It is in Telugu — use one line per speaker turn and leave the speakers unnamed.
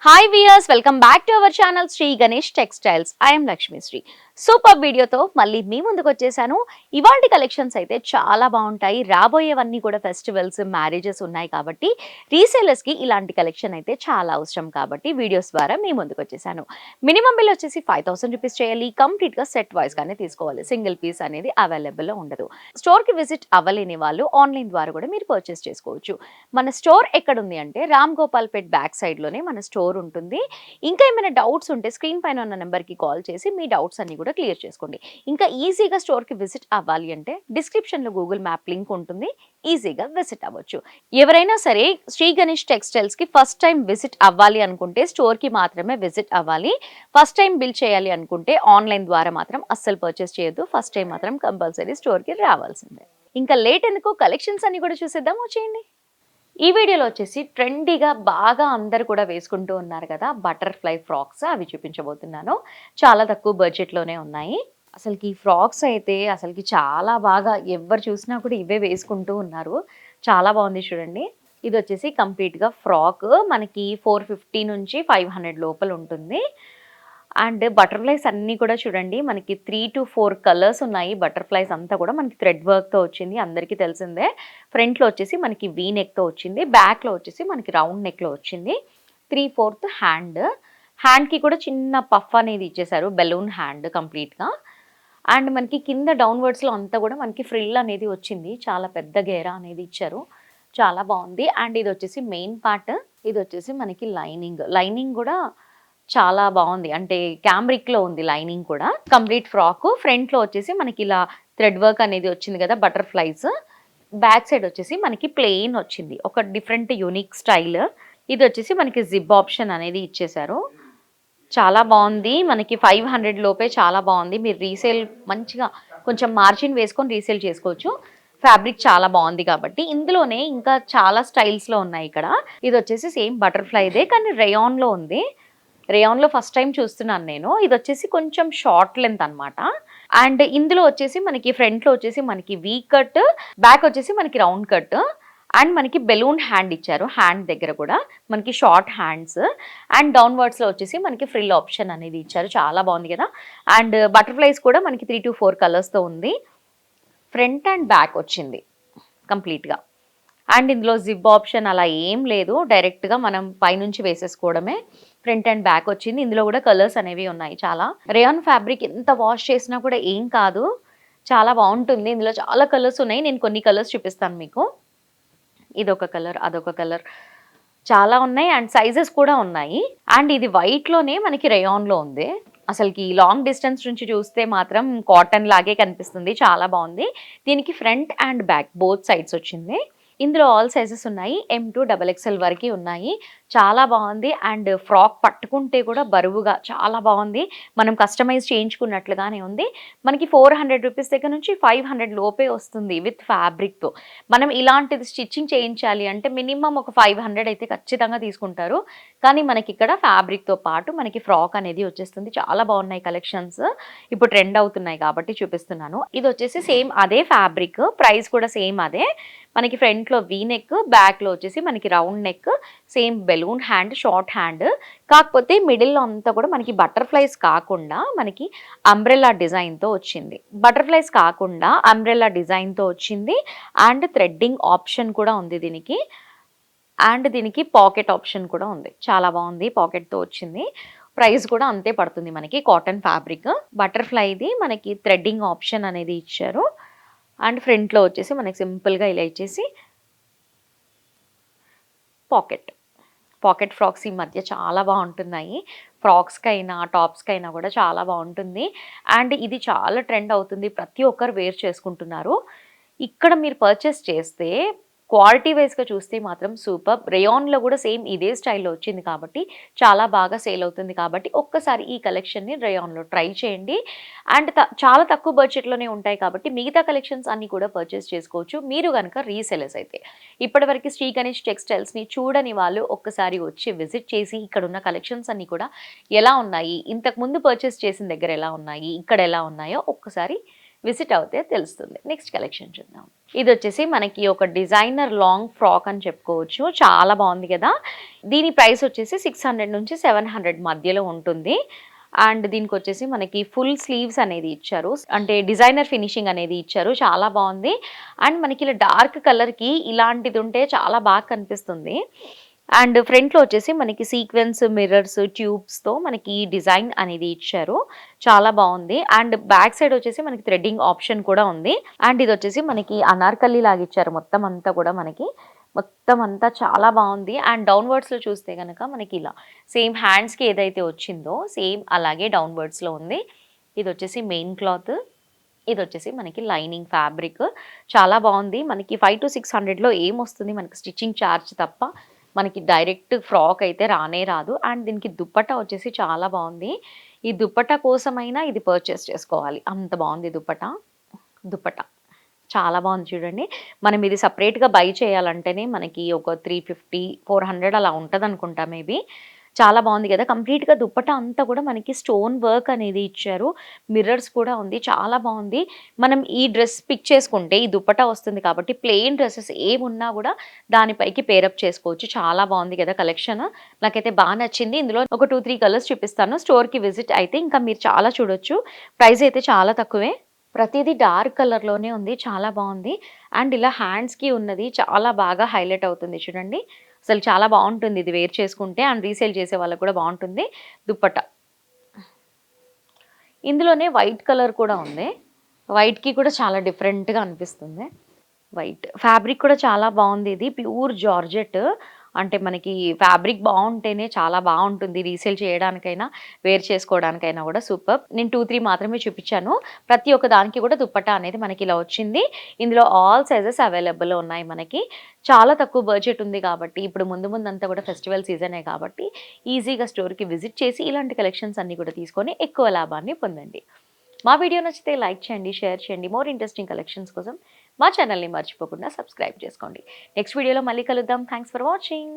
Hi viewers, welcome back to our channel Sri Ganesh textiles. I'm Lakshmi Sri. Super వీడియోతో మళ్ళీ మీ ముందుకు వచ్చేసాను. ఇవాల్టి కలెక్షన్స్ అయితే చాలా బాగుంటాయి. రాబోయేవన్నీ కూడా ఫెస్టివల్స్, మ్యారేజెస్ ఉన్నాయి కాబట్టి రీసేలర్స్ కి ఇలాంటి కలెక్షన్ అయితే చాలా అవసరం కాబట్టి వీడియోస్ ద్వారా మీ ముందుకు వచ్చేసాను. మినిమం బిల్ వచ్చేసి 5000 రూపీస్ చేయాలి. కంప్లీట్ గా సెట్ వైస్ గానే తీసుకోవాలి. సింగిల్ పీస్ అనేది అవైలబుల్ లో ఉండదు. స్టోర్ కి విజిట్ అవ్వలేని వాళ్ళు ఆన్లైన్ ద్వారా కూడా మీరు పర్చేస్ చేసుకోవచ్చు. మన స్టోర్ ఎక్కడ ఉంది అంటే రామ్ గోపాల్ పేట్ బ్యాక్ సైడ్ లోనే మన స్టోర్ ఉంటుంది. ఇంకా ఏమైనా డౌట్స్ ఉంటే స్క్రీన్ పైన ఉన్న నెంబర్కి కాల్ చేసి మీ డౌట్స్ అన్ని కూడా క్లియర్ చేసుకోండి. ఇంకా ఈజీగా స్టోర్కి విజిట్ అవ్వాలి అంటే డిస్క్రిప్షన్లో గూగుల్ మ్యాప్ లింక్ ఉంటుంది. ఈజీగా విజిట్ అవ్వచ్చు. ఎవరైనా సరే శ్రీ గణేష్ టెక్స్టైల్స్కి ఫస్ట్ టైం విజిట్ అవ్వాలి అనుకుంటే స్టోర్కి మాత్రమే విజిట్ అవ్వాలి. ఫస్ట్ టైం బిల్ చేయాలి అనుకుంటే ఆన్లైన్ ద్వారా మాత్రం అస్సలు పర్చేస్ చేయొద్దు. ఫస్ట్ టైం మాత్రం కంపల్సరీ స్టోర్కి రావాల్సిందే. ఇంకా లేట్ ఎందుకు, కలెక్షన్స్ అన్ని కూడా చూసేద్దాం, వచ్చేయండి. ఈ వీడియోలో వచ్చేసి ట్రెండీగా బాగా అందరు కూడా వేసుకుంటూ ఉన్నారు కదా బటర్ఫ్లై ఫ్రాక్స్, అవి చూపించబోతున్నాను. చాలా తక్కువ బడ్జెట్లోనే ఉన్నాయి. అసలుకి ఈ ఫ్రాక్స్ అయితే అసలుకి చాలా బాగా ఎవరు చూసినా కూడా ఇవే వేసుకుంటూ ఉన్నారు. చాలా బాగుంది చూడండి. ఇది వచ్చేసి కంప్లీట్గా ఫ్రాక్, మనకి 450 నుంచి 500 లోపల ఉంటుంది. అండ్ బటర్ఫ్లైస్ అన్నీ కూడా చూడండి, మనకి 3 to 4 కలర్స్ ఉన్నాయి. బటర్ఫ్లైస్ అంతా కూడా మనకి థ్రెడ్ వర్క్తో వచ్చింది, అందరికీ తెలిసిందే. ఫ్రంట్లో వచ్చేసి మనకి వీ నెక్తో వచ్చింది, బ్యాక్లో వచ్చేసి మనకి రౌండ్ నెక్లో వచ్చింది. 3/4 హ్యాండ్కి కూడా చిన్న పఫ్ అనేది ఇచ్చేసారు, బెలూన్ హ్యాండ్ కంప్లీట్గా. అండ్ మనకి కింద డౌన్వర్డ్స్లో అంతా కూడా మనకి ఫ్రిల్ అనేది వచ్చింది, చాలా పెద్ద గేరా అనేది ఇచ్చారు, చాలా బాగుంది. అండ్ ఇది వచ్చేసి మెయిన్ పార్ట్, ఇది వచ్చేసి మనకి లైనింగ్ కూడా చాలా బాగుంది, అంటే క్యామ్రిక్ లో ఉంది లైనింగ్ కూడా. కంప్లీట్ ఫ్రాక్ ఫ్రంట్ లో వచ్చేసి మనకి ఇలా థ్రెడ్ వర్క్ అనేది వచ్చింది కదా బటర్ఫ్లైస్. బ్యాక్ సైడ్ వచ్చేసి మనకి ప్లెయిన్ వచ్చింది, ఒక డిఫరెంట్ యూనిక్ స్టైల్. ఇది వచ్చేసి మనకి జిప్ ఆప్షన్ అనేది ఇచ్చేసారు, చాలా బాగుంది. మనకి 500 లోపే చాలా బాగుంది. మీరు రీసేల్ మంచిగా కొంచెం మార్జిన్ వేసుకొని రీసేల్ చేసుకోవచ్చు. ఫ్యాబ్రిక్ చాలా బాగుంది కాబట్టి. ఇందులోనే ఇంకా చాలా స్టైల్స్లో ఉన్నాయి ఇక్కడ. ఇది వచ్చేసి సేమ్ బటర్ఫ్లైదే కానీ రేయాన్లో ఉంది. రేయాన్లో ఫస్ట్ టైం చూస్తున్నాను నేను. ఇది వచ్చేసి కొంచెం షార్ట్ లెంత్ అనమాట. అండ్ ఇందులో వచ్చేసి మనకి ఫ్రంట్లో వచ్చేసి మనకి వీ కట్, బ్యాక్ వచ్చేసి మనకి రౌండ్ కట్. అండ్ మనకి బెలూన్ హ్యాండ్ ఇచ్చారు, హ్యాండ్ దగ్గర కూడా మనకి షార్ట్ హ్యాండ్స్. అండ్ డౌన్వర్డ్స్లో వచ్చేసి మనకి ఫ్రిల్ ఆప్షన్ అనేది ఇచ్చారు, చాలా బాగుంది కదా. అండ్ బటర్ఫ్లైస్ కూడా మనకి 3 to 4 కలర్స్తో ఉంది. ఫ్రంట్ అండ్ బ్యాక్ వచ్చింది కంప్లీట్గా. అండ్ ఇందులో జిప్ ఆప్షన్ అలా ఏం లేదు, డైరెక్ట్గా మనం పైనుంచి వేసేసుకోవడమే. ఫ్రంట్ అండ్ బ్యాక్ వచ్చింది. ఇందులో కూడా కలర్స్ అనేవి ఉన్నాయి చాలా. రేయాన్ ఫ్యాబ్రిక్ ఎంత వాష్ చేసినా కూడా ఏం కాదు, చాలా బాగుంటుంది. ఇందులో చాలా కలర్స్ ఉన్నాయి, నేను కొన్ని కలర్స్ చూపిస్తాను మీకు. ఇదొక కలర్, అదొక కలర్, చాలా ఉన్నాయి. అండ్ సైజెస్ కూడా ఉన్నాయి. అండ్ ఇది వైట్లోనే మనకి రేయాన్లో ఉంది. అసలుకి లాంగ్ డిస్టెన్స్ నుంచి చూస్తే మాత్రం కాటన్ లాగే కనిపిస్తుంది, చాలా బాగుంది. దీనికి front and back both sides వచ్చింది. ఇందులో ఆల్ సైజెస్ ఉన్నాయి, M to XXL వరకు ఉన్నాయి. చాలా బాగుంది. అండ్ ఫ్రాక్ పట్టుకుంటే కూడా బరువుగా చాలా బాగుంది, మనం కస్టమైజ్ చేయించుకున్నట్లుగానే ఉంది. మనకి 400 రూపీస్ దగ్గర నుంచి 500 లోపే వస్తుంది విత్ ఫ్యాబ్రిక్తో. మనం ఇలాంటిది స్టిచ్చింగ్ చేయించాలి అంటే మినిమం ఒక 500 అయితే ఖచ్చితంగా తీసుకుంటారు. కానీ మనకి ఇక్కడ ఫ్యాబ్రిక్తో పాటు మనకి ఫ్రాక్ అనేది వచ్చేస్తుంది. చాలా బాగున్నాయి కలెక్షన్స్, ఇప్పుడు ట్రెండ్ అవుతున్నాయి కాబట్టి చూపిస్తున్నాను. ఇది వచ్చేసి సేమ్ అదే ఫ్యాబ్రిక్, ప్రైస్ కూడా సేమ్ అదే. మనకి ఫ్రంట్లో వీ నెక్, బ్యాక్లో వచ్చేసి మనకి round neck, same balloon hand, short hand. కాకపోతే మిడిల్లో అంతా కూడా మనకి బటర్ఫ్లైస్ కాకుండా మనకి అంబ్రెల్లా డిజైన్తో వచ్చింది. బటర్ఫ్లైస్ కాకుండా అంబ్రెల్లా డిజైన్తో వచ్చింది. అండ్ థ్రెడ్డింగ్ ఆప్షన్ కూడా ఉంది దీనికి. అండ్ దీనికి పాకెట్ ఆప్షన్ కూడా ఉంది, చాలా బాగుంది, పాకెట్తో వచ్చింది. ప్రైస్ కూడా అంతే పడుతుంది మనకి, కాటన్ ఫ్యాబ్రిక్. బటర్ఫ్లైది మనకి థ్రెడ్డింగ్ ఆప్షన్ అనేది ఇచ్చారు. అండ్ ఫ్రంట్లో వచ్చేసి మనకి సింపుల్గా ఇలా ఇచ్చేసి పాకెట్ ఫ్రాక్స్ ఈ మధ్య చాలా బాగుంటున్నాయి. ఫ్రాక్స్కైనా టాప్స్కైనా కూడా చాలా బాగుంటుంది. అండ్ ఇది చాలా ట్రెండ్ అవుతుంది, ప్రతి ఒక్కరు వేర్ చేసుకుంటున్నారు. ఇక్కడ మీరు పర్చేస్ చేస్తే క్వాలిటీ వైజ్గా చూస్తే మాత్రం సూపర్. రేయాన్లో కూడా సేమ్ ఇదే స్టైల్లో వచ్చింది కాబట్టి చాలా బాగా సేల్ అవుతుంది. కాబట్టి ఒక్కసారి ఈ కలెక్షన్ని రేయాన్లో ట్రై చేయండి. అండ్ చాలా తక్కువ బడ్జెట్లోనే ఉంటాయి కాబట్టి మిగతా కలెక్షన్స్ అన్నీ కూడా పర్చేస్ చేసుకోవచ్చు మీరు కనుక రీసెలర్స్ అయితే. ఇప్పటివరకు శ్రీ గణేష్ టెక్స్టైల్స్ని చూడని వాళ్ళు ఒక్కసారి వచ్చి విజిట్ చేసి ఇక్కడ ఉన్న కలెక్షన్స్ అన్నీ కూడా ఎలా ఉన్నాయి, ఇంతకుముందు పర్చేస్ చేసిన దగ్గర ఎలా ఉన్నాయి, ఇక్కడ ఎలా ఉన్నాయో ఒక్కసారి విజిట్ అవుతే తెలుస్తుంది. నెక్స్ట్ కలెక్షన్ చూద్దాం. ఇది వచ్చేసి మనకి ఒక డిజైనర్ లాంగ్ ఫ్రాక్ అని చెప్పుకోవచ్చు. చాలా బాగుంది కదా. దీని ప్రైస్ వచ్చేసి 600 నుంచి 700 మధ్యలో ఉంటుంది. అండ్ దీనికి వచ్చేసి మనకి ఫుల్ స్లీవ్స్ అనేది ఇచ్చారు. అంటే డిజైనర్ ఫినిషింగ్ అనేది ఇచ్చారు. చాలా బాగుంది. అండ్ మనకి ఇలా డార్క్ కలర్కి ఇలాంటిది ఉంటే చాలా బాగా కనిపిస్తుంది. అండ్ ఫ్రంట్లో వచ్చేసి మనకి సీక్వెన్స్ మిర్రర్స్ ట్యూబ్స్తో మనకి డిజైన్ అనేది ఇచ్చారు. చాలా బాగుంది. అండ్ బ్యాక్ సైడ్ వచ్చేసి మనకి థ్రెడ్డింగ్ ఆప్షన్ కూడా ఉంది. అండ్ ఇది వచ్చేసి మనకి అనార్కలి లాగా ఇచ్చారు. మొత్తం అంతా కూడా మనకి మొత్తం అంతా చాలా బాగుంది. అండ్ డౌన్వర్డ్స్లో చూస్తే కనుక మనకి ఇలా సేమ్ హ్యాండ్స్కి ఏదైతే వచ్చిందో సేమ్ అలాగే డౌన్వర్డ్స్లో ఉంది. ఇది వచ్చేసి మెయిన్ క్లాత్. ఇది వచ్చేసి మనకి లైనింగ్ ఫ్యాబ్రిక్. చాలా బాగుంది. మనకి 5 to 600లో ఏమొస్తుంది మనకి స్టిచ్చింగ్ ఛార్జ్ తప్ప మనకి డైరెక్ట్ ఫ్రాక్ అయితే రానే రాదు. అండ్ దీనికి దుప్పట్టా వచ్చేసి చాలా బాగుంది. ఈ దుప్పట్టా కోసమైనా ఇది పర్చేస్ చేసుకోవాలి. అంత బాగుంది దుప్పట్టా చాలా బాగుంది చూడండి. మనం ఇది సపరేట్గా బై చేయాలంటేనే మనకి ఒక 350 400 అలా ఉంటుంది అనుకుంటా మేబీ. చాలా బాగుంది కదా. కంప్లీట్గా దుప్పట్టా అంతా కూడా మనకి స్టోన్ వర్క్ అనేది ఇచ్చారు. మిర్రర్స్ కూడా ఉంది. చాలా బాగుంది. మనం ఈ డ్రెస్ పిక్ చేసుకుంటే ఈ దుప్పట్టా వస్తుంది కాబట్టి ప్లెయిన్ డ్రెస్సెస్ ఏమున్నా కూడా దానిపైకి పేరప్ చేసుకోవచ్చు. చాలా బాగుంది కదా కలెక్షన్. నాకైతే బాగా నచ్చింది. ఇందులో ఒక 2-3 కలర్స్ చూపిస్తాను. స్టోర్కి విజిట్ అయితే ఇంకా మీరు చాలా చూడొచ్చు. ప్రైస్ అయితే చాలా తక్కువే. ప్రతిదీ డార్క్ కలర్లోనే ఉంది. చాలా బాగుంది. అండ్ ఇలా హ్యాండ్స్కి ఉన్నది చాలా బాగా హైలైట్ అవుతుంది చూడండి. అసలు చాలా బాగుంటుంది ఇది వేర్ చేసుకుంటే. అండ్ రీసేల్ చేసే వాళ్ళకి కూడా బాగుంటుంది. దుప్పట్టా ఇందులోనే వైట్ కలర్ కూడా ఉంది. వైట్కి కూడా చాలా డిఫరెంట్గా అనిపిస్తుంది. వైట్ ఫ్యాబ్రిక్ కూడా చాలా బాగుంది. ఇది ప్యూర్ జార్జెట్. అంటే మనకి ఫ్యాబ్రిక్ బాగుంటేనే చాలా బాగుంటుంది. రీసేల్ చేయడానికైనా వేర్ చేసుకోవడానికైనా కూడా సూపర్. నేను 2-3 మాత్రమే చూపించాను. ప్రతి ఒక్క దానికి కూడా దుప్పట్టా అనేది మనకి ఇలా వచ్చింది. ఇందులో ఆల్ సైజెస్ అవైలబుల్ ఉన్నాయి మనకి. చాలా తక్కువ బడ్జెట్ ఉంది కాబట్టి ఇప్పుడు ముందంతా కూడా ఫెస్టివల్ సీజనే కాబట్టి ఈజీగా స్టోర్కి విజిట్ చేసి ఇలాంటి కలెక్షన్స్ అన్నీ కూడా తీసుకొని ఎక్కువ లాభాన్ని పొందండి. మా వీడియో నచ్చితే లైక్ చేయండి, షేర్ చేయండి. మోర్ ఇంట్రెస్టింగ్ కలెక్షన్స్ కోసం మా ఛానల్ని మర్చిపోకుండా సబ్స్క్రైబ్ చేసుకోండి. నెక్స్ట్ వీడియోలో మళ్ళీ కలుద్దాం. Thanks for watching.